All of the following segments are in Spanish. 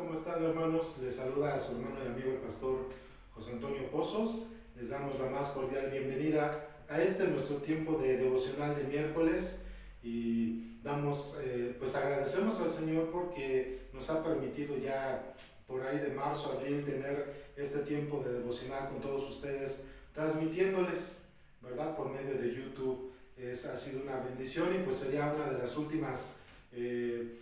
¿Cómo están, hermanos? Les saluda a su hermano y amigo el pastor José Antonio Pozos. Les damos la más cordial bienvenida a este nuestro tiempo de devocional de miércoles y pues agradecemos al Señor porque nos ha permitido ya por ahí de marzo, abril, tener este tiempo de devocional con todos ustedes, transmitiéndoles, ¿verdad? Por medio de YouTube. Ha sido una bendición y pues sería una de las últimas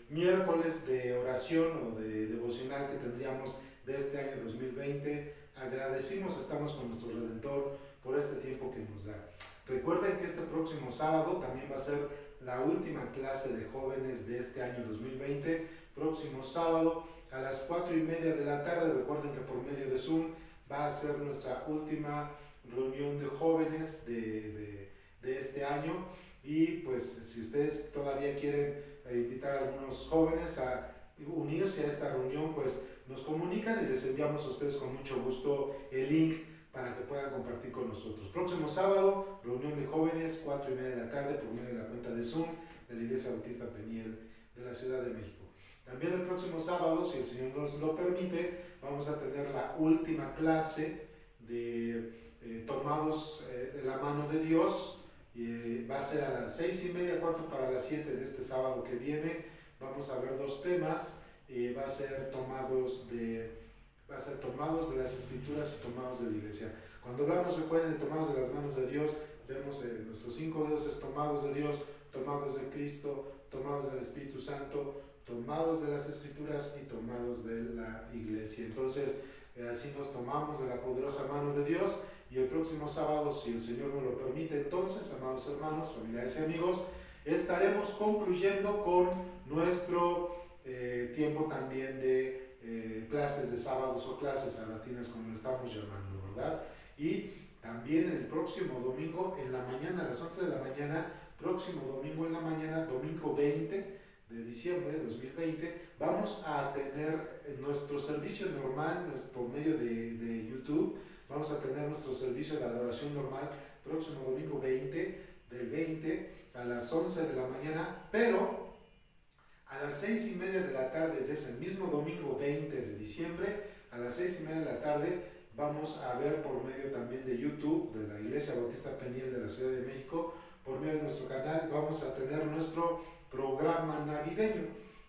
miércoles de oración o de devocional que tendríamos de este año 2020. Agradecimos, estamos con nuestro Redentor por este tiempo que nos da. Recuerden que este próximo sábado también va a ser la última clase de jóvenes de este año 2020. Próximo sábado a las 4:30 de la tarde. Recuerden que por medio de Zoom va a ser nuestra última reunión de jóvenes de este año. Y pues si ustedes todavía quieren invitar a algunos jóvenes a unirse a esta reunión, pues nos comunican y les enviamos a ustedes con mucho gusto el link para que puedan compartir con nosotros. Próximo sábado, reunión de jóvenes, 4:30 de la tarde, por medio de la cuenta de Zoom de la Iglesia Bautista Peniel de la Ciudad de México. También el próximo sábado, si el Señor nos lo permite, vamos a tener la última clase de Tomados de la mano de Dios. Va a ser a las 6:30, cuarto para las 7 de este sábado que viene. Vamos a ver dos temas. Va a ser tomados de las Escrituras y tomados de la Iglesia. Cuando hablamos, recuerden, de tomados de las manos de Dios, vemos nuestros 5 dedos es tomados de Dios, tomados de Cristo, tomados del Espíritu Santo, tomados de las Escrituras y tomados de la Iglesia. Entonces, así nos tomamos de la poderosa mano de Dios. Y el próximo sábado, si el Señor nos lo permite, entonces, amados hermanos, familiares y amigos, estaremos concluyendo con nuestro tiempo también de clases de sábados o clases salatinas, como le estamos llamando, ¿verdad? Y también el próximo domingo en la mañana, a las 11 de la mañana, próximo domingo en la mañana, domingo 20 de diciembre de 2020, vamos a tener nuestro servicio normal por medio de YouTube. Vamos a tener nuestro servicio de adoración normal próximo domingo 20, del 20 a las 11 de la mañana, pero a las 6:30 de la tarde de ese mismo domingo 20 de diciembre, a las 6:30 de la tarde, vamos a ver por medio también de YouTube, de la Iglesia Bautista Peniel de la Ciudad de México, por medio de nuestro canal, vamos a tener nuestro programa navideño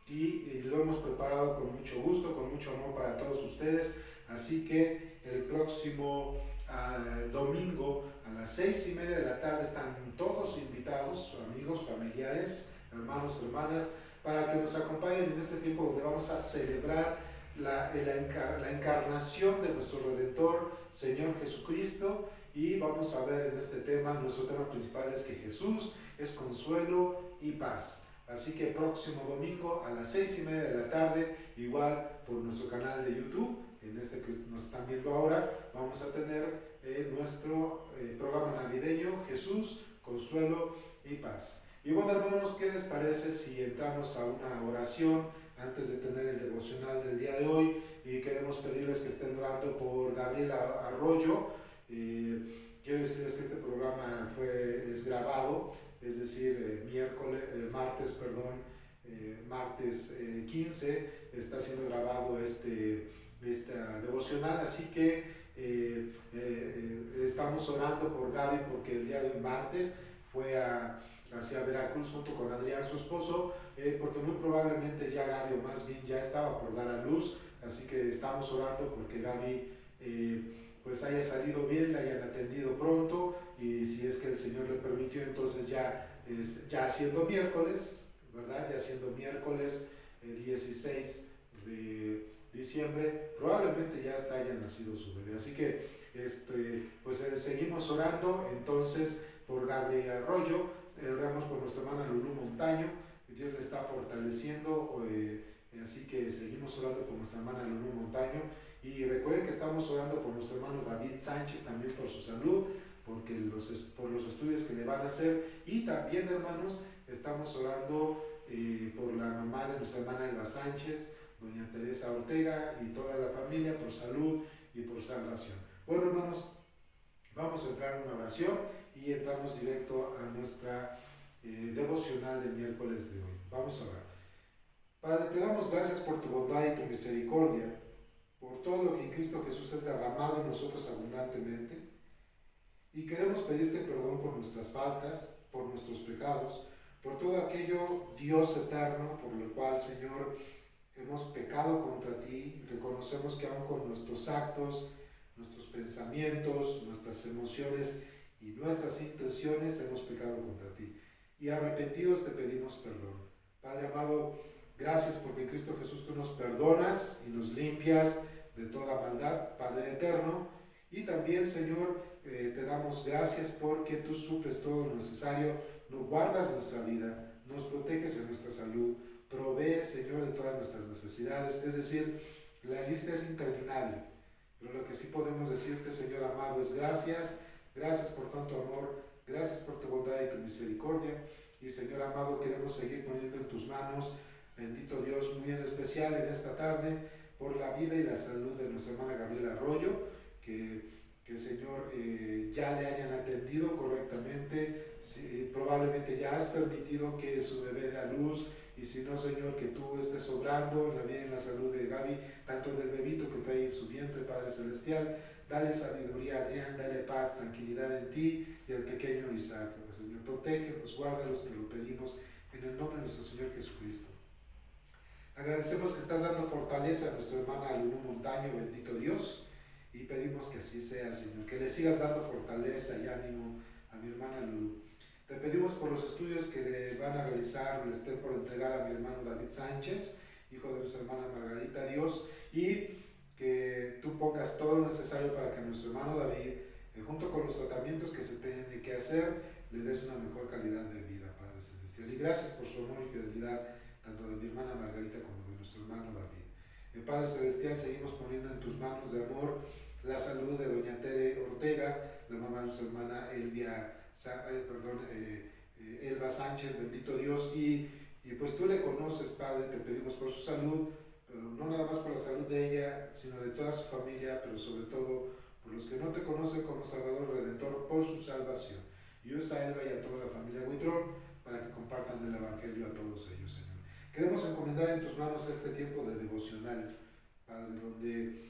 y lo hemos preparado con mucho gusto, con mucho amor para todos ustedes. Así que el próximo domingo a las 6:30 de la tarde están todos invitados, amigos, familiares, hermanos, hermanas, para que nos acompañen en este tiempo donde vamos a celebrar la encarnación de nuestro Redentor, Señor Jesucristo. Y vamos a ver en este tema, nuestro tema principal es que Jesús es consuelo y paz. Así que próximo domingo a las 6:30 de la tarde, igual por nuestro canal de YouTube, en este que nos están viendo ahora, vamos a tener nuestro programa navideño, Jesús, Consuelo y Paz. Y bueno, hermanos, ¿qué les parece si entramos a una oración antes de tener el devocional del día de hoy? Y queremos pedirles que estén orando por Gabriela Arroyo. Quiero decirles que este programa es grabado, es decir, martes 15 está siendo grabado esta devocional, así que estamos orando por Gaby porque el día de hoy, martes, fue hacia Veracruz junto con Adrián, su esposo, porque muy probablemente ya Gaby, o más bien ya estaba por dar a luz, así que estamos orando porque Gaby pues haya salido bien, la hayan atendido pronto, y si es que el Señor le permitió, entonces ya siendo miércoles, ¿verdad? Ya siendo miércoles 16 de diciembre, probablemente ya haya nacido su bebé. Así que pues seguimos orando entonces por Gabriel Arroyo, oramos por nuestra hermana Lulú Montaño, Dios le está fortaleciendo, así que seguimos orando por nuestra hermana Lulú Montaño. Y recuerden que estamos orando por nuestro hermano David Sánchez, también por su salud, por los estudios que le van a hacer. Y también, hermanos, estamos orando por la mamá de nuestra hermana Eva Sánchez, doña Teresa Ortega y toda la familia, por salud y por salvación. Bueno, hermanos, vamos a entrar en una oración y entramos directo a nuestra devocional del miércoles de hoy. Vamos a orar. Padre, te damos gracias por tu bondad y tu misericordia, por todo lo que en Cristo Jesús has derramado en nosotros abundantemente. Y queremos pedirte perdón por nuestras faltas, por nuestros pecados, por todo aquello, Dios eterno, por lo cual, Señor, hemos pecado contra ti. Reconocemos que aun con nuestros actos, nuestros pensamientos, nuestras emociones y nuestras intenciones hemos pecado contra ti. Y arrepentidos te pedimos perdón. Padre amado, gracias porque en Cristo Jesús tú nos perdonas y nos limpias de toda maldad, Padre eterno. Y también, Señor, te damos gracias porque tú suples todo lo necesario, nos guardas nuestra vida, nos proteges en nuestra salud, provees, Señor, de todas nuestras necesidades. Es decir, la lista es interminable. Pero lo que sí podemos decirte, Señor amado, es gracias. Gracias por tanto amor, gracias por tu bondad y tu misericordia. Y, Señor amado, queremos seguir poniendo en tus manos, bendito Dios, muy en especial en esta tarde, por la vida y la salud de nuestra hermana Gabriela Arroyo, que Señor, ya le hayan atendido correctamente, probablemente ya has permitido que su bebé dé a luz, y si no, Señor, que tú estés obrando en la vida y en la salud de Gaby, tanto del bebito que trae en su vientre, Padre Celestial. Dale sabiduría a Adrián, dale paz, tranquilidad en ti y al pequeño Isaac. Señor, protégelos, guárdalos, te lo pedimos en el nombre de nuestro Señor Jesucristo. Agradecemos que estás dando fortaleza a nuestra hermana Lulú Montaño, bendito Dios. Y pedimos que así sea, Señor, que le sigas dando fortaleza y ánimo a mi hermana Lulú. Te pedimos por los estudios que le van a realizar o le estén por entregar a mi hermano David Sánchez, hijo de nuestra hermana Margarita, Dios, y que tú pongas todo lo necesario para que nuestro hermano David, junto con los tratamientos que se tienen que hacer, le des una mejor calidad de vida, Padre Celestial. Y gracias por su amor y fidelidad, tanto de mi hermana Margarita como de nuestro hermano David. Padre Celestial, seguimos poniendo en tus manos de amor la salud de doña Tere Ortega, la mamá de nuestra hermana Elba Sánchez, bendito Dios, y pues tú le conoces, Padre, te pedimos por su salud, pero no nada más por la salud de ella, sino de toda su familia, pero sobre todo por los que no te conocen como Salvador Redentor, por su salvación. Y usa a Elba y a toda la familia Huitrón para que compartan el Evangelio a todos ellos, Señor. Queremos encomendar en tus manos este tiempo de devocional, Padre, donde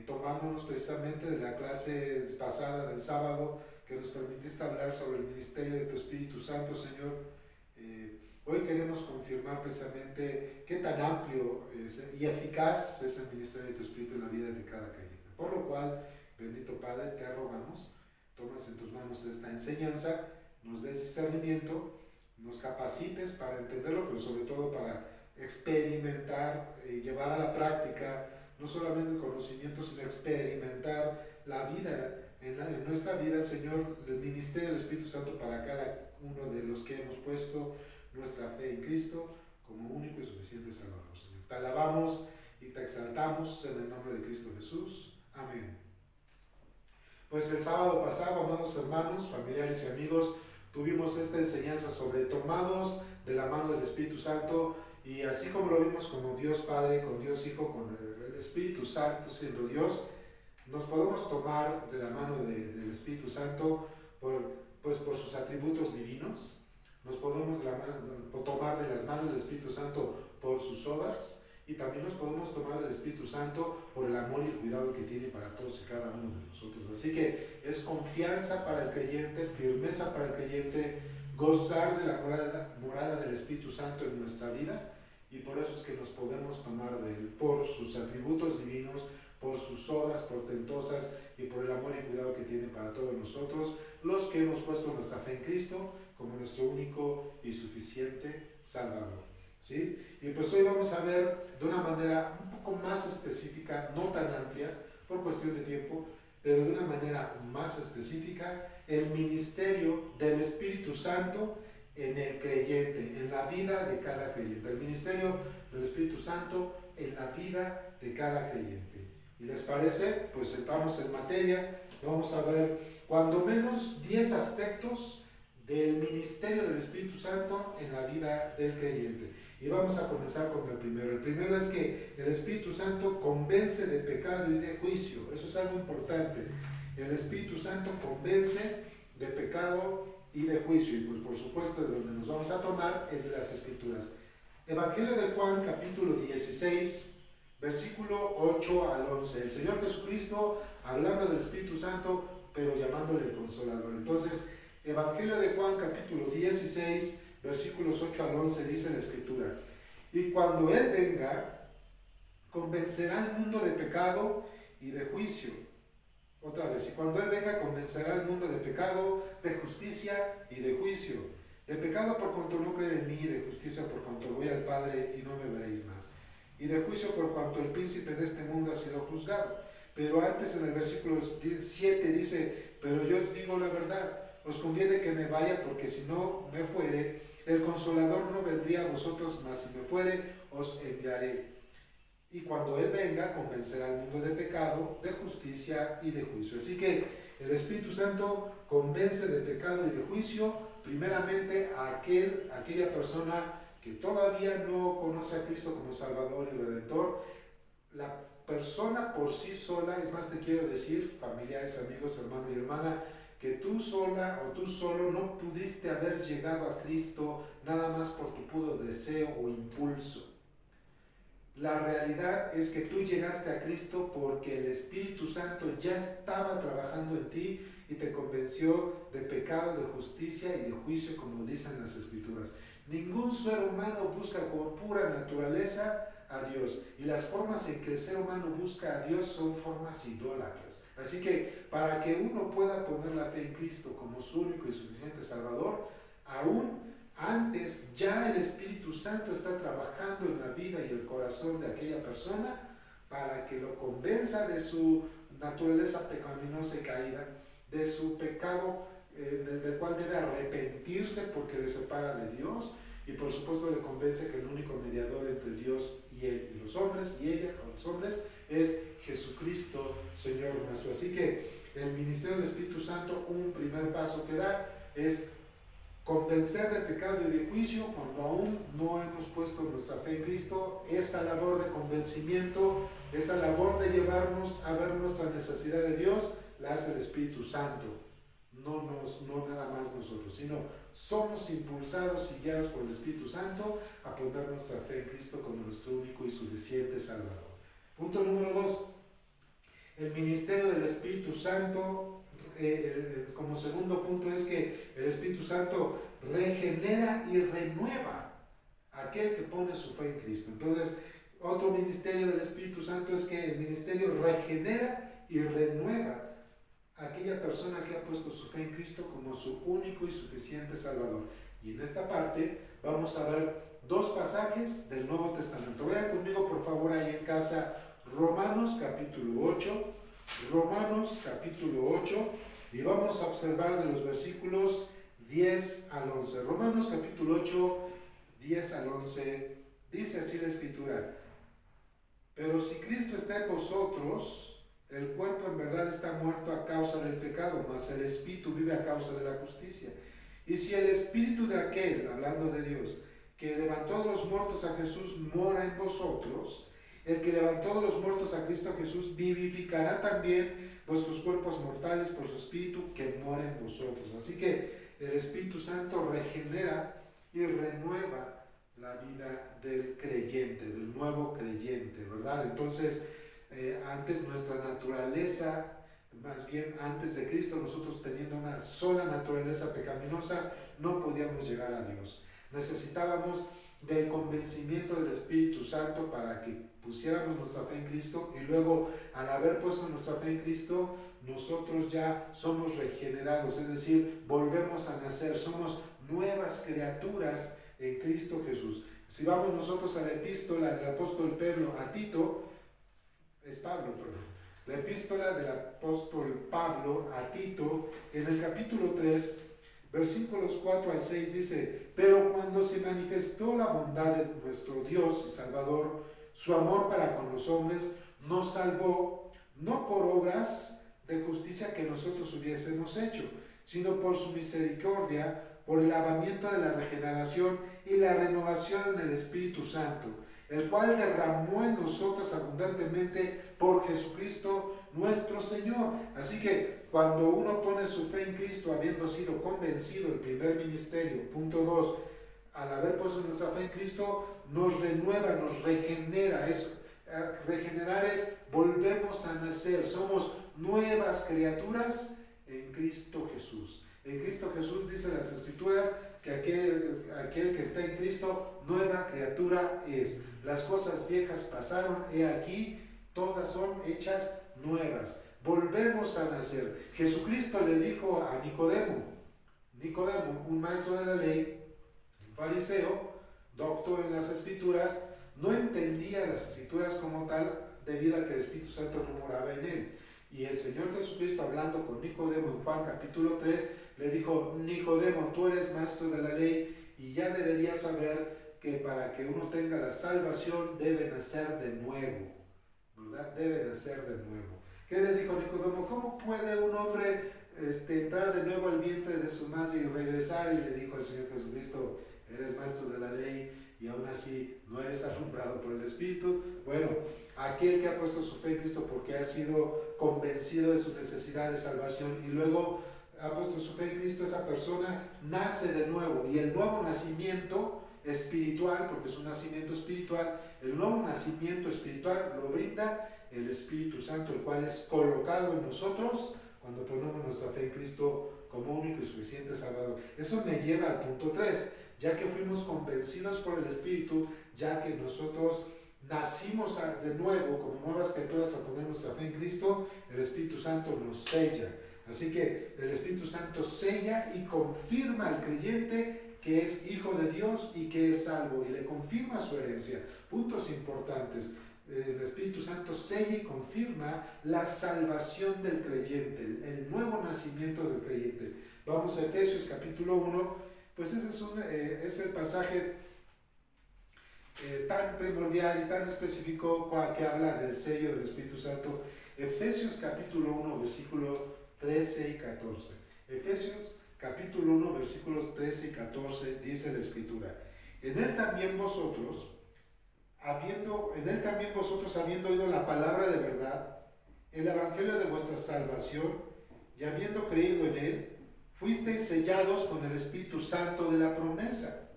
tomándonos precisamente de la clase pasada del sábado, que nos permitiste hablar sobre el ministerio de tu Espíritu Santo, Señor, hoy queremos confirmar precisamente qué tan amplio y eficaz es el ministerio de tu Espíritu en la vida de cada creyente. Por lo cual, bendito Padre, te rogamos, tomas en tus manos esta enseñanza, nos des discernimiento, nos capacites para entenderlo, pero sobre todo para experimentar y llevar a la práctica no solamente el conocimiento, sino experimentar la vida, en nuestra vida, Señor, el ministerio del Espíritu Santo para cada uno de los que hemos puesto nuestra fe en Cristo como único y suficiente Salvador, Señor. Te alabamos y te exaltamos en el nombre de Cristo Jesús. Amén. Pues el sábado pasado, amados hermanos, familiares y amigos, tuvimos esta enseñanza sobre tomados de la mano del Espíritu Santo, y así como lo vimos como Dios Padre, con Dios Hijo, con el Espíritu Santo siendo Dios, nos podemos tomar de la mano del Espíritu Santo por sus atributos divinos, nos podemos tomar de las manos del Espíritu Santo por sus obras, y también nos podemos tomar del Espíritu Santo por el amor y el cuidado que tiene para todos y cada uno de nosotros. Así que es confianza para el creyente, firmeza para el creyente, gozar de la morada del Espíritu Santo en nuestra vida, y por eso es que nos podemos tomar de Él, por sus atributos divinos, por sus obras portentosas y por el amor y cuidado que tiene para todos nosotros, los que hemos puesto nuestra fe en Cristo como nuestro único y suficiente Salvador. ¿Sí? Y pues hoy vamos a ver de una manera un poco más específica, no tan amplia, por cuestión de tiempo, pero de una manera más específica, el ministerio del Espíritu Santo en el creyente, en la vida de cada creyente. El ministerio del Espíritu Santo en la vida de cada creyente. ¿Y les parece? Pues entramos en materia. Vamos a ver cuando menos 10 aspectos del ministerio del Espíritu Santo en la vida del creyente. Y vamos a comenzar con el primero. El primero es que el Espíritu Santo convence de pecado y de juicio. Eso es algo importante. El Espíritu Santo convence de pecado y de juicio. Y pues por supuesto de donde nos vamos a tomar es de las Escrituras. Evangelio de Juan, capítulo 16, versículo 8 al 11. El Señor Jesucristo hablando del Espíritu Santo, pero llamándole el Consolador. Entonces, Evangelio de Juan, capítulo 16, versículos 8 al 11, dice la Escritura: y cuando Él venga, convencerá al mundo de pecado y de juicio. Otra vez, y cuando Él venga, convencerá al mundo de pecado, de justicia y de juicio. De pecado por cuanto no cree en mí, de justicia por cuanto voy al Padre y no me veréis más. Y de juicio por cuanto el príncipe de este mundo ha sido juzgado. Pero antes en el versículo 7 dice: pero yo os digo la verdad, os conviene que me vaya, porque si no me fuere, el Consolador no vendría a vosotros, mas si me fuere, os enviaré. Y cuando Él venga, convencerá al mundo de pecado, de justicia y de juicio. Así que el Espíritu Santo convence de pecado y de juicio, primeramente a aquella persona que todavía no conoce a Cristo como Salvador y Redentor. La persona por sí sola, es más, te quiero decir, familiares, amigos, hermano y hermana, que tú sola o tú solo no pudiste haber llegado a Cristo nada más por tu puro deseo o impulso. La realidad es que tú llegaste a Cristo porque el Espíritu Santo ya estaba trabajando en ti y te convenció de pecado, de justicia y de juicio, como dicen las Escrituras. Ningún ser humano busca por pura naturaleza a Dios, y las formas en que el ser humano busca a Dios son formas idólatras. Así que para que uno pueda poner la fe en Cristo como su único y suficiente Salvador, aún antes ya el Espíritu Santo está trabajando en la vida y el corazón de aquella persona para que lo convenza de su naturaleza pecaminosa y caída, de su pecado del cual debe arrepentirse porque le separa de Dios, y por supuesto le convence que el único mediador entre Dios y él y los hombres, y ella o los hombres, es Jesucristo, Señor nuestro. Así que el ministerio del Espíritu Santo, un primer paso que da es convencer de pecado y de juicio cuando aún no hemos puesto nuestra fe en Cristo. Esa labor de convencimiento, esa labor de llevarnos a ver nuestra necesidad de Dios, la hace el Espíritu Santo, no nada más nosotros, sino somos impulsados y guiados por el Espíritu Santo a poner nuestra fe en Cristo como nuestro único y suficiente Salvador. Punto número 2, el ministerio del Espíritu Santo. Como segundo punto es que el Espíritu Santo regenera y renueva a aquel que pone su fe en Cristo. Entonces, otro ministerio del Espíritu Santo es que el ministerio regenera y renueva a aquella persona que ha puesto su fe en Cristo como su único y suficiente Salvador. Y en esta parte vamos a ver dos pasajes del Nuevo Testamento. Vean conmigo por favor ahí en casa Romanos capítulo 8. Romanos capítulo 8, y vamos a observar de los versículos 10 al 11. Romanos capítulo 8, 10 al 11, dice así la Escritura: pero si Cristo está en vosotros, el cuerpo en verdad está muerto a causa del pecado, mas el Espíritu vive a causa de la justicia. Y si el Espíritu de aquel, hablando de Dios, que levantó de los muertos a Jesús mora en vosotros, el que levantó de los muertos a Cristo Jesús vivificará también vuestros cuerpos mortales por su Espíritu que mora en vosotros. Así que el Espíritu Santo regenera y renueva la vida del creyente, del nuevo creyente, ¿verdad? Entonces, antes nuestra naturaleza, más bien antes de Cristo, nosotros teniendo una sola naturaleza pecaminosa, no podíamos llegar a Dios. Necesitábamos del convencimiento del Espíritu Santo para que pusiéramos nuestra fe en Cristo, y luego al haber puesto nuestra fe en Cristo, nosotros ya somos regenerados, es decir, volvemos a nacer, somos nuevas criaturas en Cristo Jesús. Si vamos nosotros a la epístola del apóstol Pablo a Tito, la epístola del apóstol Pablo a Tito, en el capítulo 3, versículos 4 al 6 dice: pero cuando se manifestó la bondad de nuestro Dios y Salvador, su amor para con los hombres, nos salvó, no por obras de justicia que nosotros hubiésemos hecho, sino por su misericordia, por el lavamiento de la regeneración y la renovación en el Espíritu Santo, el cual derramó en nosotros abundantemente por Jesucristo nuestro Señor. Así que cuando uno pone su fe en Cristo, habiendo sido convencido, el primer ministerio, punto 2, al haber puesto nuestra fe en Cristo, nos renueva, nos regenera. Regenerar es volvemos a nacer, somos nuevas criaturas en Cristo Jesús. En Cristo Jesús dice las Escrituras que aquel que está en Cristo, nueva criatura es. Las cosas viejas pasaron, he aquí, todas son hechas nuevas. Volvemos a nacer. Jesucristo le dijo a Nicodemo, un maestro de la ley, un fariseo, docto en las Escrituras, no entendía las Escrituras como tal debido a que el Espíritu Santo no moraba en él. Y el Señor Jesucristo, hablando con Nicodemo en Juan capítulo 3, le dijo: Nicodemo, tú eres maestro de la ley y ya deberías saber que para que uno tenga la salvación debe nacer de nuevo, ¿verdad? Debe nacer de nuevo. ¿Qué le dijo Nicodemo? ¿Cómo puede un hombre entrar de nuevo al vientre de su madre y regresar? Y le dijo al Señor Jesucristo: eres maestro de la ley y aún así no eres alumbrado por el Espíritu. Bueno, aquel que ha puesto su fe en Cristo porque ha sido convencido de su necesidad de salvación y luego ha puesto su fe en Cristo, esa persona nace de nuevo. Y el nuevo nacimiento espiritual, porque es un nacimiento espiritual, el nuevo nacimiento espiritual lo brinda el Espíritu Santo, el cual es colocado en nosotros cuando ponemos nuestra fe en Cristo como único y suficiente Salvador. Eso me lleva al punto 3, ya que fuimos convencidos por el Espíritu, ya que nosotros nacimos de nuevo como nuevas criaturas a poner nuestra fe en Cristo, el Espíritu Santo nos sella. Así que el Espíritu Santo sella y confirma al creyente que es hijo de Dios y que es salvo, y le confirma su herencia. Puntos importantes. El Espíritu Santo sella y confirma la salvación del creyente, el nuevo nacimiento del creyente. Vamos a Efesios capítulo 1, pues ese es el pasaje tan primordial y tan específico que habla del sello del Espíritu Santo. Efesios capítulo 1, versículos 13 y 14. Efesios capítulo 1, versículos 13 y 14 dice la Escritura: En él también vosotros, habiendo oído la palabra de verdad, el evangelio de vuestra salvación, y habiendo creído en él, fuisteis sellados con el Espíritu Santo de la promesa,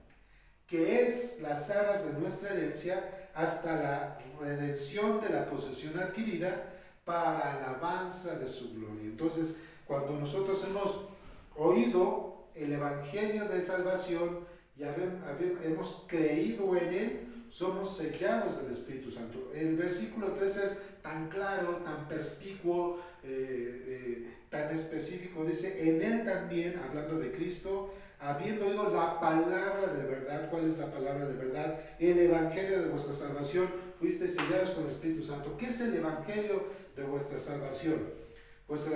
que es las aras de nuestra herencia hasta la redención de la posesión adquirida para alabanza de su gloria. Entonces, cuando nosotros hemos oído el evangelio de salvación y hemos creído en él, somos sellados del Espíritu Santo. El versículo 13 es tan claro, tan perspicuo, tan específico. Dice: en él también, hablando de Cristo, habiendo oído la palabra de verdad. ¿Cuál es la palabra de verdad? El evangelio de vuestra salvación, fuisteis sellados con el Espíritu Santo. ¿Qué es el evangelio de vuestra salvación? Pues el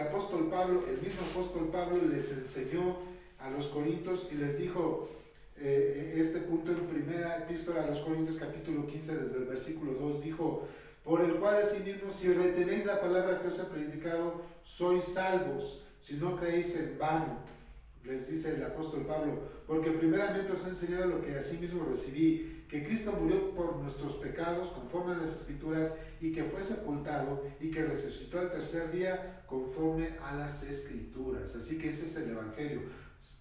mismo apóstol Pablo les enseñó a los corintios y les dijo este punto en primera epístola a los Corintios capítulo 15 desde el versículo 2, dijo: por el cual asimismo, si retenéis la palabra que os he predicado, sois salvos, si no creéis en vano. Les dice el apóstol Pablo: porque primeramente os he enseñado lo que asimismo recibí, que Cristo murió por nuestros pecados conforme a las Escrituras, y que fue sepultado y que resucitó al tercer día conforme a las Escrituras. Así que ese es el evangelio.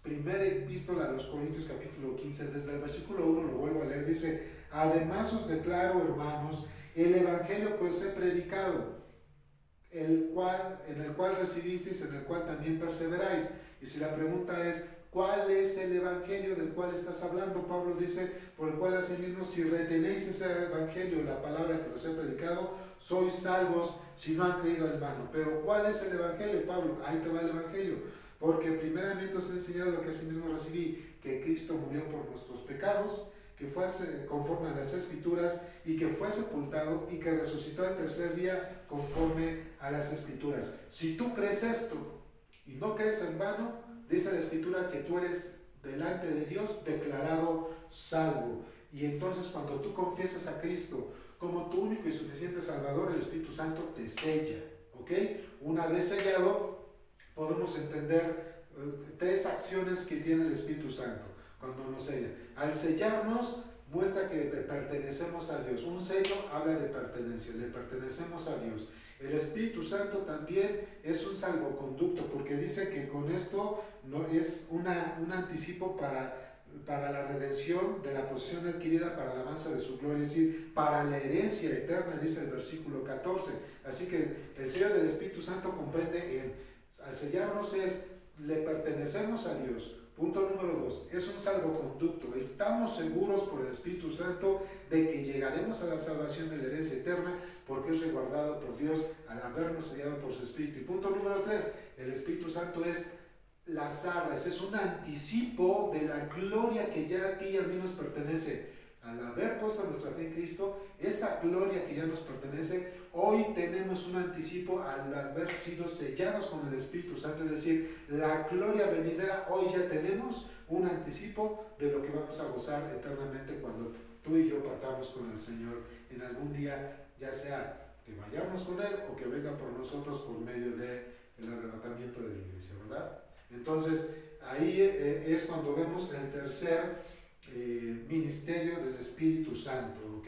Primera epístola a los Corintios capítulo 15, desde el versículo 1 lo vuelvo a leer, dice: además os declaro, hermanos, el evangelio que os he predicado, en el cual recibisteis, en el cual también perseveráis. Y si la pregunta es: ¿cuál es el evangelio del cual estás hablando? Pablo dice: por el cual asimismo, si retenéis ese evangelio, la palabra que os he predicado, sois salvos si no han creído en vano. Pero ¿cuál es el evangelio, Pablo? Ahí te va el evangelio. Porque primeramente os he enseñado lo que asimismo recibí, que Cristo murió por nuestros pecados, que fue conforme a las Escrituras, y que fue sepultado y que resucitó al tercer día conforme a las Escrituras. Si tú crees esto y no crees en vano, dice la Escritura que tú eres delante de Dios declarado salvo. Y entonces cuando tú confiesas a Cristo como tu único y suficiente Salvador, el Espíritu Santo te sella, ¿ok? Una vez sellado, podemos entender tres acciones que tiene el Espíritu Santo cuando nos sella. Al sellarnos, muestra que le pertenecemos a Dios. Un sello habla de pertenencia, le pertenecemos a Dios. El Espíritu Santo también es un salvoconducto, porque dice que con esto no es un anticipo para para la redención de la posesión adquirida para la alabanza de su gloria, es decir, para la herencia eterna, dice el versículo 14. Así que el sello del Espíritu Santo comprende al sellarnos le pertenecemos a Dios. Punto número 2, es un salvoconducto. Estamos seguros por el Espíritu Santo de que llegaremos a la salvación de la herencia eterna porque es resguardado por Dios al habernos sellado por su Espíritu. Y punto número 3, el Espíritu Santo es las arras, es un anticipo de la gloria que ya a ti y a mí nos pertenece. Al haber puesto nuestra fe en Cristo, esa gloria que ya nos pertenece, hoy tenemos un anticipo al haber sido sellados con el Espíritu Santo, es decir, la gloria venidera, hoy ya tenemos un anticipo de lo que vamos a gozar eternamente cuando tú y yo partamos con el Señor en algún día, ya sea que vayamos con Él o que venga por nosotros por medio del arrebatamiento de la iglesia, ¿verdad? Entonces, ahí es cuando vemos el tercer ministerio del Espíritu Santo, ¿ok?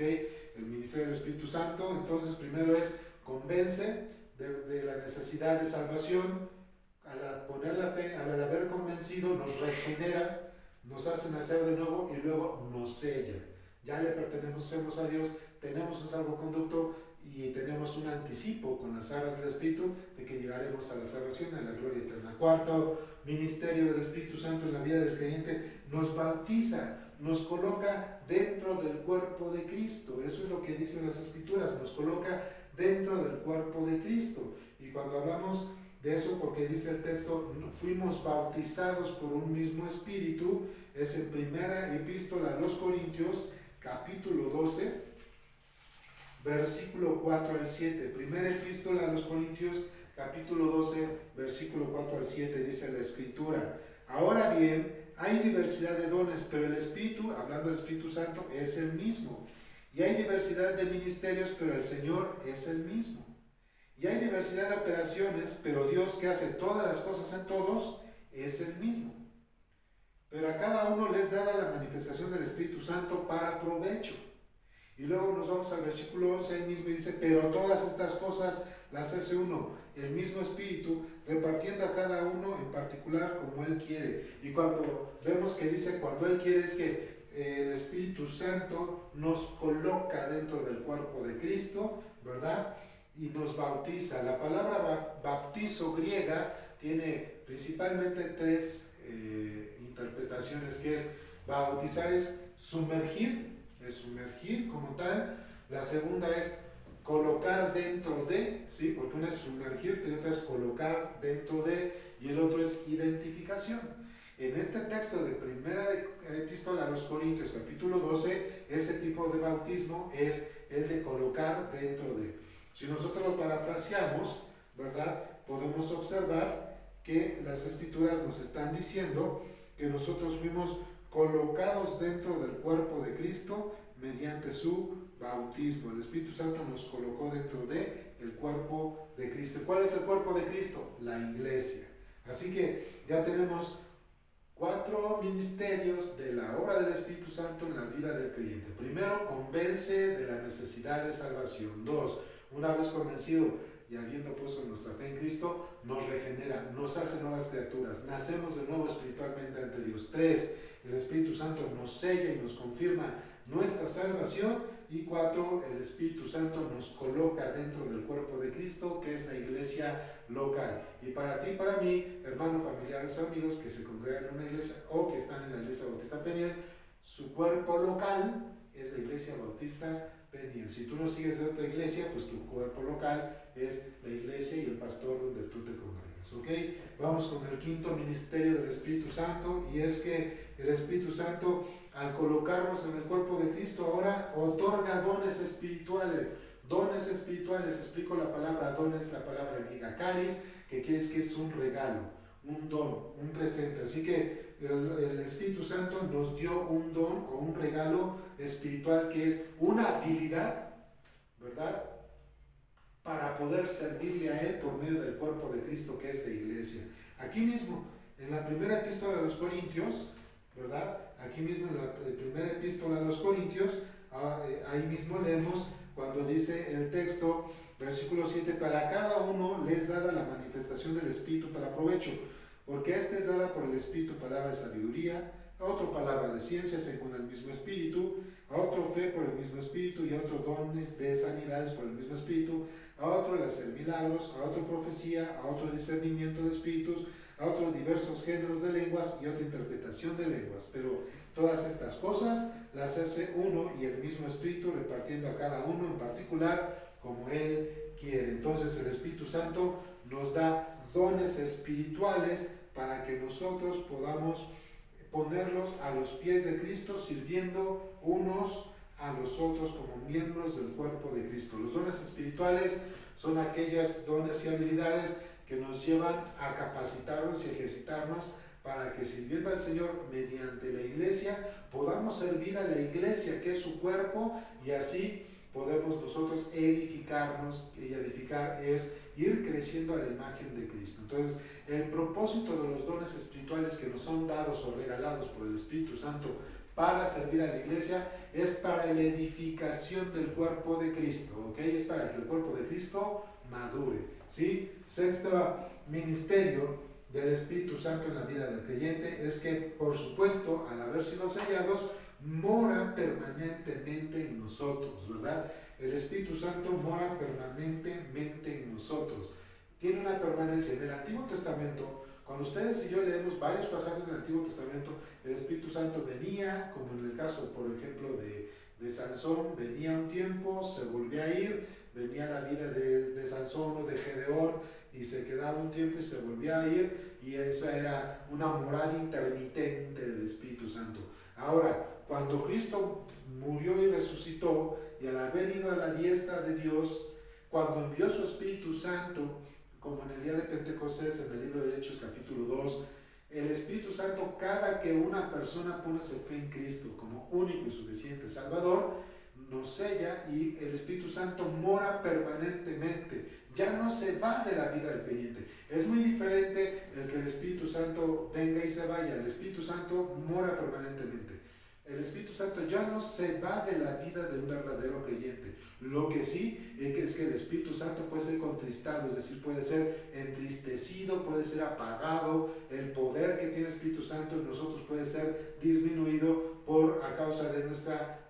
El ministerio del Espíritu Santo, entonces, primero es convence de la necesidad de salvación. Al poner la fe, al haber convencido, nos regenera, nos hace nacer de nuevo y luego nos sella. Ya le pertenecemos a Dios, tenemos un salvoconducto y tenemos un anticipo con las arras del Espíritu de que llegaremos a la salvación, a la gloria eterna. Cuarto ministerio del Espíritu Santo en la vida del creyente, nos bautiza, nos coloca dentro del cuerpo de Cristo. Eso es lo que dicen las Escrituras, nos coloca dentro del cuerpo de Cristo. Y cuando hablamos de eso, porque dice el texto, fuimos bautizados por un mismo Espíritu, es en primera epístola a los Corintios, capítulo 12, versículo 4 al 7. Primera epístola a los Corintios, capítulo 12, versículo 4 al 7, dice la Escritura: ahora bien, hay diversidad de dones, pero el Espíritu, hablando del Espíritu Santo, es el mismo. Y hay diversidad de ministerios, pero el Señor es el mismo. Y hay diversidad de operaciones, pero Dios, que hace todas las cosas en todos, es el mismo. Pero a cada uno les da la manifestación del Espíritu Santo para provecho. Y luego nos vamos al versículo 11, ahí mismo dice: pero todas estas cosas las hace uno, el mismo Espíritu, repartiendo a cada uno en particular como Él quiere. Y cuando vemos que dice cuando Él quiere, es que el Espíritu Santo nos coloca dentro del cuerpo de Cristo, ¿verdad? Y nos bautiza. La palabra bautizo griega tiene principalmente tres interpretaciones, que es bautizar es sumergir como tal. La segunda es colocar dentro de, ¿sí? Porque una es sumergirte y otra es colocar dentro de, y el otro es identificación. En este texto de primera epístola a los Corintios, capítulo 12, ese tipo de bautismo es el de colocar dentro de. Si nosotros lo parafraseamos, ¿verdad?, podemos observar que las Escrituras nos están diciendo que nosotros fuimos colocados dentro del cuerpo de Cristo mediante su bautismo. El Espíritu Santo nos colocó dentro del cuerpo de Cristo. ¿Y cuál es el cuerpo de Cristo? La iglesia. Así que ya tenemos 4 ministerios de la obra del Espíritu Santo en la vida del creyente. Primero, convence de la necesidad de salvación. 2, una vez convencido y habiendo puesto nuestra fe en Cristo, nos regenera, nos hace nuevas criaturas, nacemos de nuevo espiritualmente ante Dios. 3, el Espíritu Santo nos sella y nos confirma nuestra salvación. Y 4, el Espíritu Santo nos coloca dentro del cuerpo de Cristo, que es la iglesia local. Y para ti y para mí, hermanos, familiares, amigos que se congregan en una iglesia o que están en la iglesia bautista Peniel, su cuerpo local es la iglesia bautista Peniel. Si tú no sigues de otra iglesia, pues tu cuerpo local es la iglesia y el pastor donde tú te congregas, ¿ok? Vamos con el quinto ministerio del Espíritu Santo, y es que el Espíritu Santo, al colocarnos en el cuerpo de Cristo, ahora otorga dones espirituales. Dones espirituales, explico la palabra dones, la palabra griega caris, que es un regalo, un don, un presente. Así que el Espíritu Santo nos dio un don o un regalo espiritual, que es una habilidad, ¿verdad?, para poder servirle a Él por medio del cuerpo de Cristo, que es la iglesia. Aquí mismo, en la primera epístola de los Corintios, ¿verdad? Aquí mismo en la primera epístola a los Corintios, ahí mismo leemos cuando dice el texto, versículo 7, para cada uno les dada la manifestación del Espíritu para provecho, porque esta es dada por el Espíritu palabra de sabiduría, a otro palabra de ciencia según el mismo Espíritu, a otro fe por el mismo Espíritu, y a otro dones de sanidades por el mismo Espíritu, a otro el hacer milagros, a otro profecía, a otro discernimiento de espíritus, a otro diversos géneros de lenguas y a otra interpretación de lenguas. Pero todas estas cosas las hace uno y el mismo Espíritu, repartiendo a cada uno en particular como Él quiere. Entonces el Espíritu Santo nos da dones espirituales para que nosotros podamos ponerlos a los pies de Cristo, sirviendo unos a los otros como miembros del cuerpo de Cristo. Los dones espirituales son aquellas dones y habilidades que nos llevan a capacitarnos y ejercitarnos para que, sirviendo al Señor mediante la iglesia, podamos servir a la iglesia, que es su cuerpo, y así podemos nosotros edificarnos. Y edificar es ir creciendo a la imagen de Cristo. Entonces, el propósito de los dones espirituales que nos son dados o regalados por el Espíritu Santo para servir a la iglesia es para la edificación del cuerpo de Cristo, ¿ok? Es para que el cuerpo de Cristo madure, ¿sí? Sexto ministerio del Espíritu Santo en la vida del creyente es que, por supuesto, al haber sido sellados, mora permanentemente en nosotros, ¿verdad? El Espíritu Santo mora permanentemente en nosotros. Tiene una permanencia. En el Antiguo Testamento, cuando ustedes y yo leemos varios pasajes del Antiguo Testamento, el Espíritu Santo venía, como en el caso, por ejemplo, de Sansón, venía un tiempo, se volvía a ir, venía la vida de Sansón o de Gedeón, y se quedaba un tiempo y se volvía a ir, y esa era una morada intermitente del Espíritu Santo. Ahora, cuando Cristo murió y resucitó, y al haber ido a la diestra de Dios, cuando envió su Espíritu Santo, como en el día de Pentecostés, en el libro de Hechos capítulo 2, el Espíritu Santo, cada que una persona pone su fe en Cristo como único y suficiente Salvador, nos sella, y el Espíritu Santo mora permanentemente. Ya no se va de la vida del creyente. Es muy diferente el que el Espíritu Santo venga y se vaya. El Espíritu Santo mora permanentemente. El Espíritu Santo ya no se va de la vida de un verdadero creyente. Lo que sí es que el Espíritu Santo puede ser contristado, es decir, puede ser entristecido, puede ser apagado. El poder que tiene el Espíritu Santo en nosotros puede ser disminuido a causa de nuestra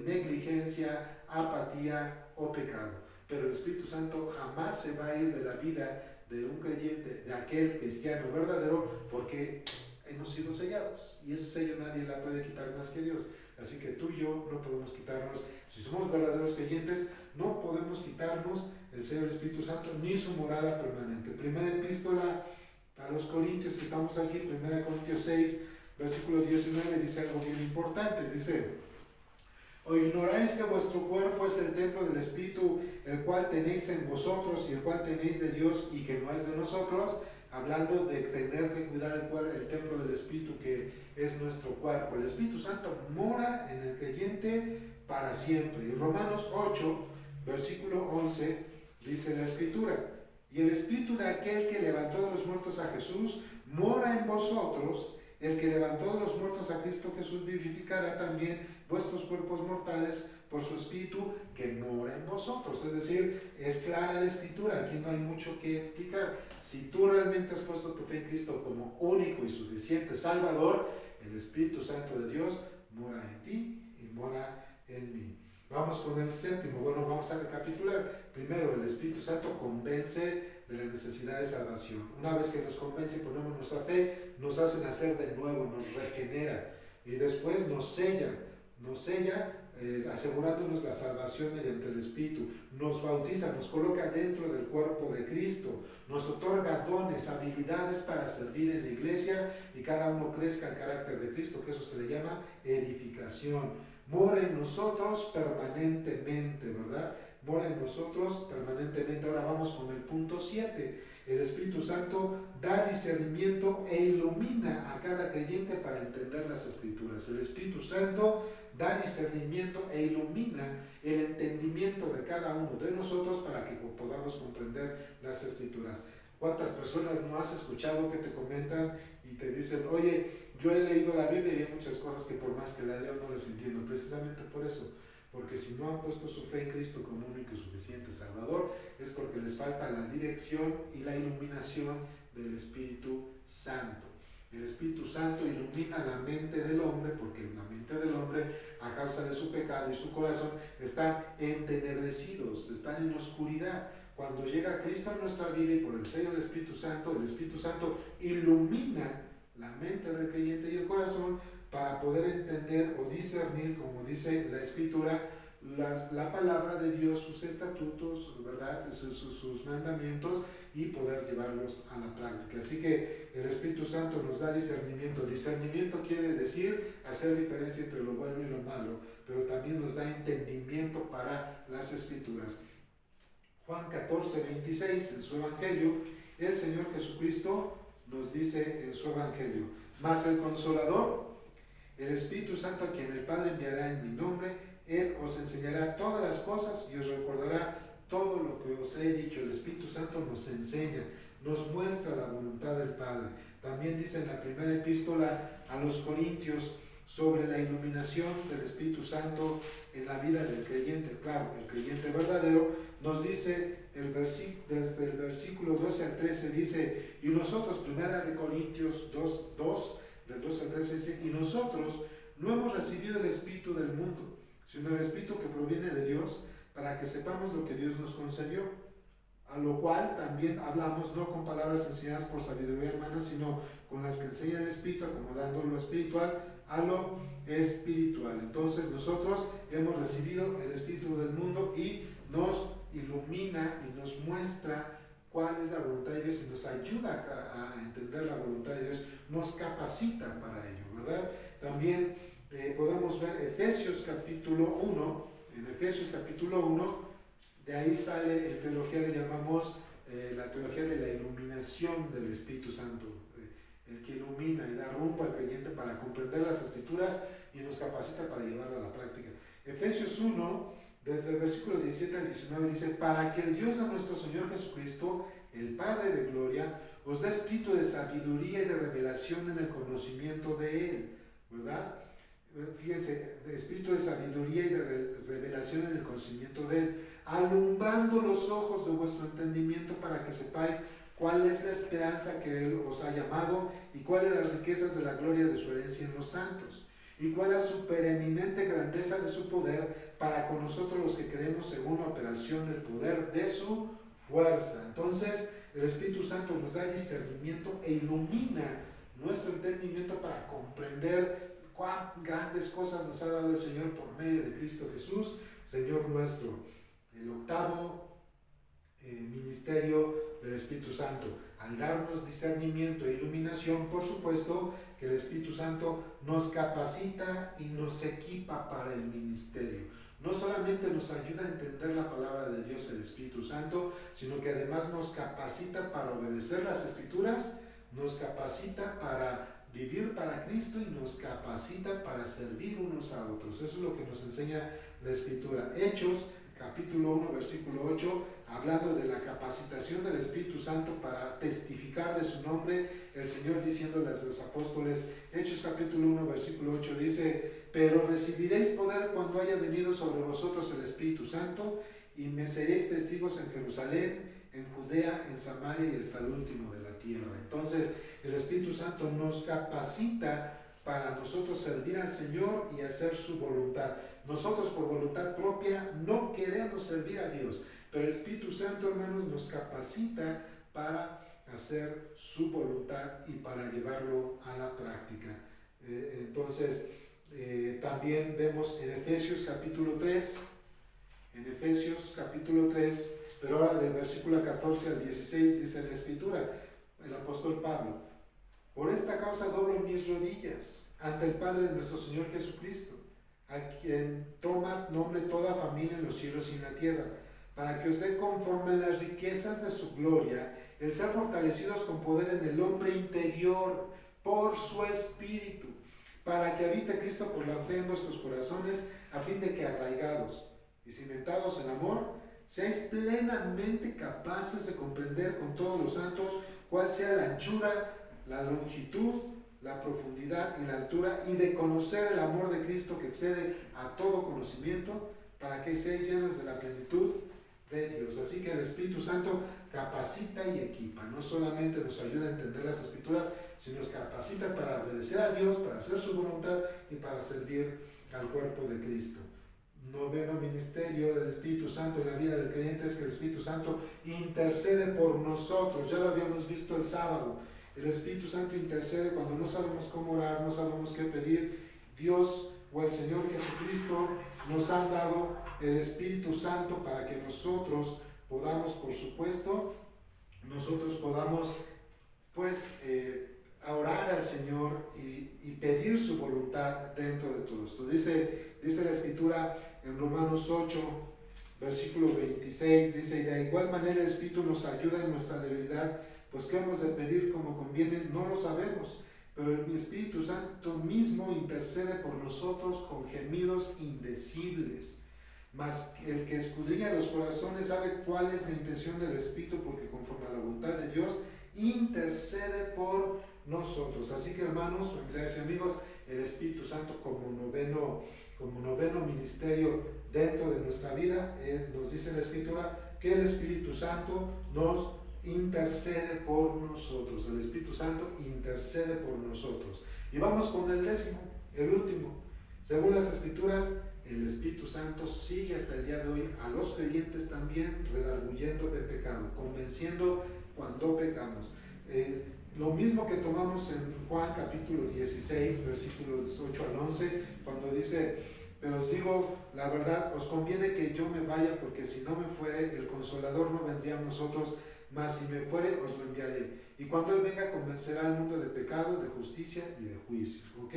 negligencia, apatía o pecado. Pero el Espíritu Santo jamás se va a ir de la vida de un creyente, de aquel cristiano verdadero, porque hemos sido sellados, y ese sello nadie la puede quitar más que Dios. Así que tú y yo no podemos quitarnos, si somos verdaderos creyentes, no podemos quitarnos el sello del Espíritu Santo ni su morada permanente. Primera epístola a los Corintios, que estamos aquí, 1 Corintios 6, versículo 19, dice algo bien importante. Dice: ¿o ignoráis que vuestro cuerpo es el templo del Espíritu, el cual tenéis en vosotros y el cual tenéis de Dios y que no es de nosotros? Hablando de tener que cuidar el templo del Espíritu, que es nuestro cuerpo. El Espíritu Santo mora en el creyente para siempre. Y Romanos 8, versículo 11, dice la Escritura: y el Espíritu de aquel que levantó de los muertos a Jesús mora en vosotros. El que levantó de los muertos a Cristo Jesús vivificará también vuestros cuerpos mortales por su Espíritu que mora en vosotros. Es decir, es clara la Escritura, aquí no hay mucho que explicar. Si tú realmente has puesto tu fe en Cristo como único y suficiente Salvador, el Espíritu Santo de Dios mora en ti y mora en mí. Vamos con el séptimo. Bueno, vamos a recapitular. Primero, el Espíritu Santo convence de la necesidad de salvación. Una vez que nos convence y ponemos nuestra fe, nos hace nacer de nuevo, nos regenera, y después nos sella, asegurándonos la salvación mediante el Espíritu. Nos bautiza, nos coloca dentro del cuerpo de Cristo, nos otorga dones, habilidades para servir en la iglesia, y cada uno crezca el carácter de Cristo, que eso se le llama edificación. Mora en nosotros permanentemente, ¿verdad? Mora en nosotros permanentemente. Ahora vamos con el punto 7. El Espíritu Santo da discernimiento e ilumina a cada creyente para entender las Escrituras. El Espíritu Santo da discernimiento e ilumina el entendimiento de cada uno de nosotros para que podamos comprender las Escrituras. ¿Cuántas personas no has escuchado que te comentan y te dicen: oye, yo he leído la Biblia y hay muchas cosas que por más que la leo no las entiendo? Precisamente por eso, porque si no han puesto su fe en Cristo como único y suficiente Salvador, es porque les falta la dirección y la iluminación del Espíritu Santo. El Espíritu Santo ilumina la mente del hombre, porque la mente del hombre, a causa de su pecado y su corazón, están entenebrecidos, están en oscuridad. Cuando llega Cristo a nuestra vida y por el sello del Espíritu Santo ilumina la mente del creyente y el corazón para poder entender o discernir, como dice la Escritura, la palabra de Dios, sus estatutos, ¿verdad? Sus mandamientos, y poder llevarlos a la práctica. Así que el Espíritu Santo nos da discernimiento. Discernimiento quiere decir hacer diferencia entre lo bueno y lo malo, pero también nos da entendimiento para las Escrituras. Juan 14:26, en su Evangelio, el Señor Jesucristo nos dice en su Evangelio: mas el Consolador, el Espíritu Santo, a quien el Padre enviará en mi nombre, Él os enseñará todas las cosas y os recordará todo lo que os he dicho. El Espíritu Santo nos enseña, nos muestra la voluntad del Padre. También dice en la primera epístola a los Corintios sobre la iluminación del Espíritu Santo en la vida del creyente. Claro, el creyente verdadero nos dice, desde el versículo 12 al 13 dice, y nosotros, primera de Corintios 2, del 12 al 13 dice, y nosotros no hemos recibido el Espíritu del mundo, sino el Espíritu que proviene de Dios, para que sepamos lo que Dios nos concedió, a lo cual también hablamos no con palabras enseñadas por sabiduría humana, sino con las que enseña el Espíritu, acomodando lo espiritual a lo espiritual. Entonces nosotros hemos recibido el Espíritu del mundo y nos ilumina y nos muestra cuál es la voluntad de Dios y nos ayuda a entender la voluntad de Dios, nos capacita para ello, ¿verdad? También podemos ver Efesios capítulo 1. En Efesios capítulo 1, de ahí sale en teología, le llamamos la teología de la iluminación del Espíritu Santo, el que ilumina y da rumbo al creyente para comprender las Escrituras y nos capacita para llevarla a la práctica. Efesios 1, desde el versículo 17 al 19 dice: para que el Dios de nuestro Señor Jesucristo, el Padre de gloria, os dé espíritu de sabiduría y de revelación en el conocimiento de Él, ¿verdad? Fíjense, de espíritu de sabiduría y de revelación en el conocimiento de Él, alumbrando los ojos de vuestro entendimiento para que sepáis cuál es la esperanza que Él os ha llamado y cuáles las riquezas de la gloria de su herencia en los santos y cuál es la supereminente grandeza de su poder para con nosotros los que creemos según la operación del poder de su fuerza. Entonces el Espíritu Santo nos da discernimiento e ilumina nuestro entendimiento para comprender cuán grandes cosas nos ha dado el Señor por medio de Cristo Jesús, Señor nuestro. El octavo ministerio del Espíritu Santo, al darnos discernimiento e iluminación, por supuesto que el Espíritu Santo nos capacita y nos equipa para el ministerio. No solamente nos ayuda a entender la palabra de Dios, el Espíritu Santo, sino que además nos capacita para obedecer las Escrituras, nos capacita para vivir para Cristo y nos capacita para servir unos a otros. Eso es lo que nos enseña la Escritura. Hechos, capítulo 1, versículo 8, hablando de la capacitación del Espíritu Santo para testificar de su nombre, el Señor diciéndoles a los apóstoles, Hechos capítulo 1, versículo 8 dice: pero recibiréis poder cuando haya venido sobre vosotros el Espíritu Santo, y me seréis testigos en Jerusalén, en Judea, en Samaria y hasta el último de la tierra. Entonces, el Espíritu Santo nos capacita para nosotros servir al Señor y hacer su voluntad. Nosotros por voluntad propia no queremos servir a Dios, pero el Espíritu Santo, hermanos, nos capacita para hacer su voluntad y para llevarlo a la práctica. Entonces, también vemos en Efesios capítulo 3, pero ahora del versículo 14 al 16 dice la Escritura, el apóstol Pablo: por esta causa doblo mis rodillas ante el Padre de nuestro Señor Jesucristo, a quien toma nombre toda familia en los cielos y en la tierra, para que os dé conforme a las riquezas de su gloria, el ser fortalecidos con poder en el hombre interior por su Espíritu, para que habite Cristo por la fe en vuestros corazones, a fin de que arraigados y cimentados en amor, seáis plenamente capaces de comprender con todos los santos cuál sea la anchura, la longitud, la profundidad y la altura, y de conocer el amor de Cristo que excede a todo conocimiento, para que seáis llenos de la plenitud de Dios. Así que el Espíritu Santo capacita y equipa. No solamente nos ayuda a entender las Escrituras, sino nos capacita para obedecer a Dios, para hacer su voluntad y para servir al cuerpo de Cristo. Noveno ministerio del Espíritu Santo en la vida del creyente es que el Espíritu Santo intercede por nosotros. Ya lo habíamos visto el sábado. El Espíritu Santo intercede cuando no sabemos cómo orar, no sabemos qué pedir. Dios o el Señor Jesucristo nos han dado el Espíritu Santo para que nosotros podamos, por supuesto, pues orar al Señor y pedir su voluntad dentro de todo esto. Dice la Escritura en Romanos 8, versículo 26, dice: y de igual manera el Espíritu nos ayuda en nuestra debilidad, pues qué hemos de pedir como conviene, no lo sabemos, pero el Espíritu Santo mismo intercede por nosotros con gemidos indecibles. Mas el que escudriña los corazones sabe cuál es la intención del Espíritu, porque conforme a la voluntad de Dios intercede por nosotros. Así que, hermanos, familiares y amigos, el Espíritu Santo como noveno ministerio dentro de nuestra vida, nos dice la Escritura que el Espíritu Santo nos intercede por nosotros. El Espíritu Santo intercede por nosotros. Y vamos con el décimo, el último. Según las Escrituras, el Espíritu Santo sigue hasta el día de hoy a los creyentes también redarguyendo de pecado, convenciendo cuando pecamos. Lo mismo que tomamos en Juan capítulo 16, versículos 8 al 11, cuando dice: pero os digo la verdad, os conviene que yo me vaya, porque si no me fuere, el Consolador no vendría a nosotros, mas si me fuere, os lo enviaré. Y cuando Él venga, convencerá al mundo de pecado, de justicia y de juicio. ¿Ok?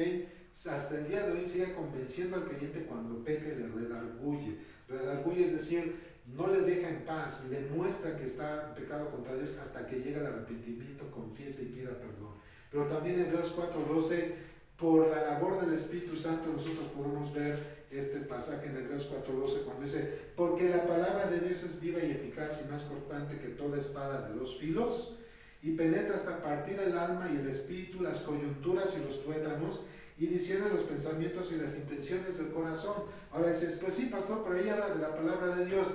Hasta el día de hoy sigue convenciendo al creyente cuando peca y le redarguye. Redarguye es decir, no le deja en paz, le muestra que está en pecado contra Dios hasta que llega el arrepentimiento, confiese y pida perdón. Pero también en Hebreos 4:12, por la labor del Espíritu Santo, nosotros podemos ver este pasaje en Hebreos 4:12 cuando dice: porque la palabra de Dios es viva y eficaz y más cortante que toda espada de dos filos, y penetra hasta partir el alma y el espíritu, las coyunturas y los tuétanos, y discierne los pensamientos y las intenciones del corazón. Ahora dices: pues sí, pastor, por ahí habla de la palabra de Dios.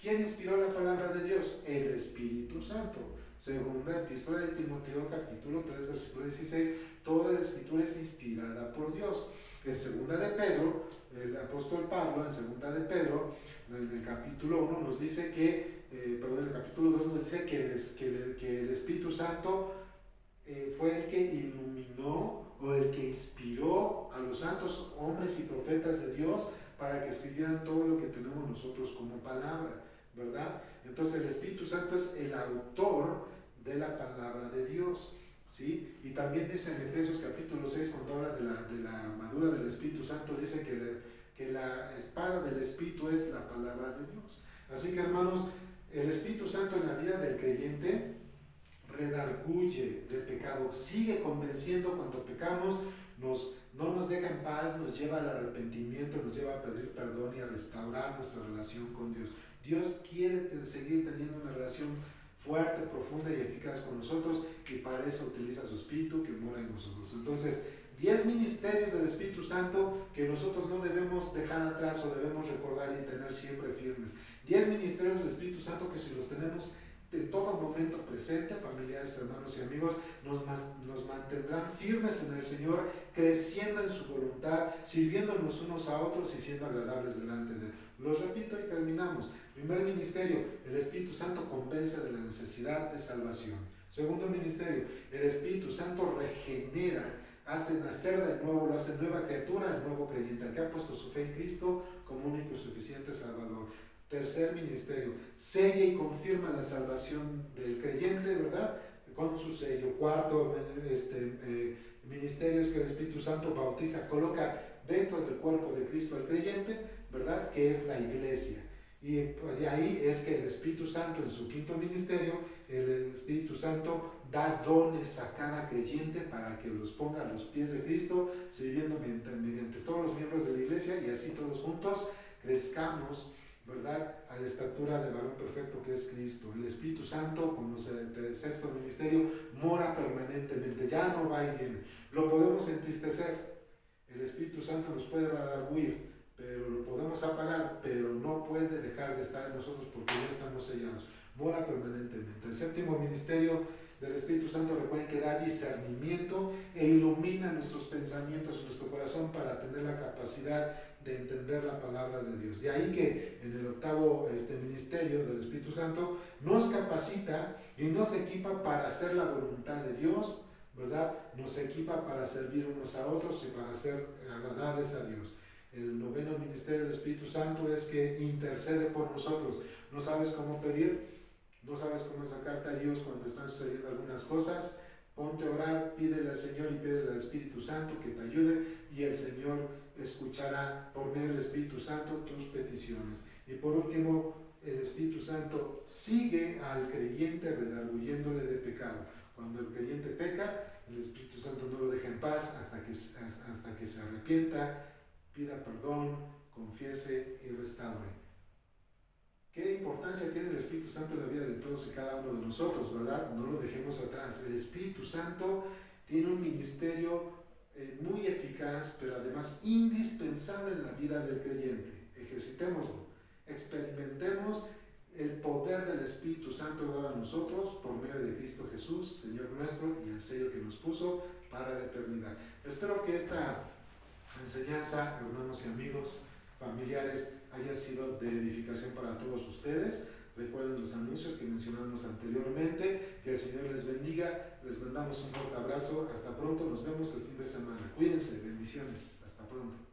¿Quién inspiró la palabra de Dios? El Espíritu Santo. Segunda epístola de Timoteo, capítulo 3, versículo 16, toda la Escritura es inspirada por Dios. En segunda de Pedro, el apóstol Pablo, en segunda de Pedro, en el capítulo 1 nos dice que, en el capítulo 2 nos dice que el Espíritu Santo fue el que iluminó o el que inspiró a los santos hombres y profetas de Dios para que escribieran todo lo que tenemos nosotros como palabra, ¿verdad? Entonces el Espíritu Santo es el autor de la palabra de Dios, ¿sí? Y también dice en Efesios capítulo 6, cuando habla de la armadura del Espíritu Santo, dice que la espada del Espíritu es la palabra de Dios. Así que, hermanos, el Espíritu Santo en la vida del creyente redarguye del pecado, sigue convenciendo cuando pecamos, no nos deja en paz, nos lleva al arrepentimiento, nos lleva a pedir perdón y a restaurar nuestra relación con Dios. Dios quiere seguir teniendo una relación fuerte, profunda y eficaz con nosotros, y para eso utiliza su Espíritu que mora en nosotros. Entonces, 10 ministerios del Espíritu Santo que nosotros no debemos dejar atrás o debemos recordar y tener siempre firmes. 10 ministerios del Espíritu Santo que si los tenemos en todo momento presente, familiares, hermanos y amigos, nos mantendrán firmes en el Señor, creciendo en su voluntad, sirviéndonos unos a otros y siendo agradables delante de Él. Los repito y terminamos. Primer ministerio, el Espíritu Santo convence de la necesidad de salvación. Segundo ministerio, el Espíritu Santo regenera, hace nacer de nuevo, lo hace nueva criatura, el nuevo creyente, el que ha puesto su fe en Cristo como único y suficiente Salvador. Tercer ministerio, sella y confirma la salvación del creyente, ¿verdad? Con su sello. Cuarto ministerio es que el Espíritu Santo bautiza, coloca dentro del cuerpo de Cristo al creyente, ¿verdad? Que es la iglesia. Y de ahí es que el Espíritu Santo en su quinto ministerio, el Espíritu Santo da dones a cada creyente para que los ponga a los pies de Cristo, sirviendo mediante todos los miembros de la iglesia, y así todos juntos crezcamos, ¿verdad?, a la estatura del varón perfecto que es Cristo. El Espíritu Santo, como el sexto ministerio, mora permanentemente, ya no va y viene. Lo podemos entristecer, el Espíritu Santo nos puede redarguir, pero lo podemos apagar, pero no puede dejar de estar en nosotros porque ya estamos sellados. mora permanentemente. El séptimo ministerio del Espíritu Santo, recuerden que da discernimiento e ilumina nuestros pensamientos, nuestro corazón para tener la capacidad de entender la palabra de Dios. De ahí que en el octavo ministerio del Espíritu Santo nos capacita y nos equipa para hacer la voluntad de Dios, ¿verdad? Nos equipa para servir unos a otros y para ser agradables a Dios. El noveno ministerio del Espíritu Santo es que intercede por nosotros. No sabes cómo pedir, no sabes cómo sacarte a Dios cuando están sucediendo algunas cosas, ponte a orar, pídele al Señor y pídele al Espíritu Santo que te ayude y el Señor escuchará por medio del Espíritu Santo tus peticiones. Y por último, el Espíritu Santo sigue al creyente redarguyéndole de pecado. Cuando el creyente peca, el Espíritu Santo no lo deja en paz hasta que se arrepienta, pida perdón, confiese y restaure. ¿Qué importancia tiene el Espíritu Santo en la vida de todos y cada uno de nosotros, verdad? No lo dejemos atrás. El Espíritu Santo tiene un ministerio muy eficaz, pero además indispensable en la vida del creyente. Ejercitémoslo, experimentemos el poder del Espíritu Santo dado a nosotros por medio de Cristo Jesús, Señor nuestro, y el sello que nos puso para la eternidad. Espero que esta enseñanza, hermanos y amigos, familiares, haya sido de edificación para todos ustedes. Recuerden los anuncios que mencionamos anteriormente. Que el Señor les bendiga. Les mandamos un fuerte abrazo. Hasta pronto. Nos vemos el fin de semana. Cuídense. Bendiciones. Hasta pronto.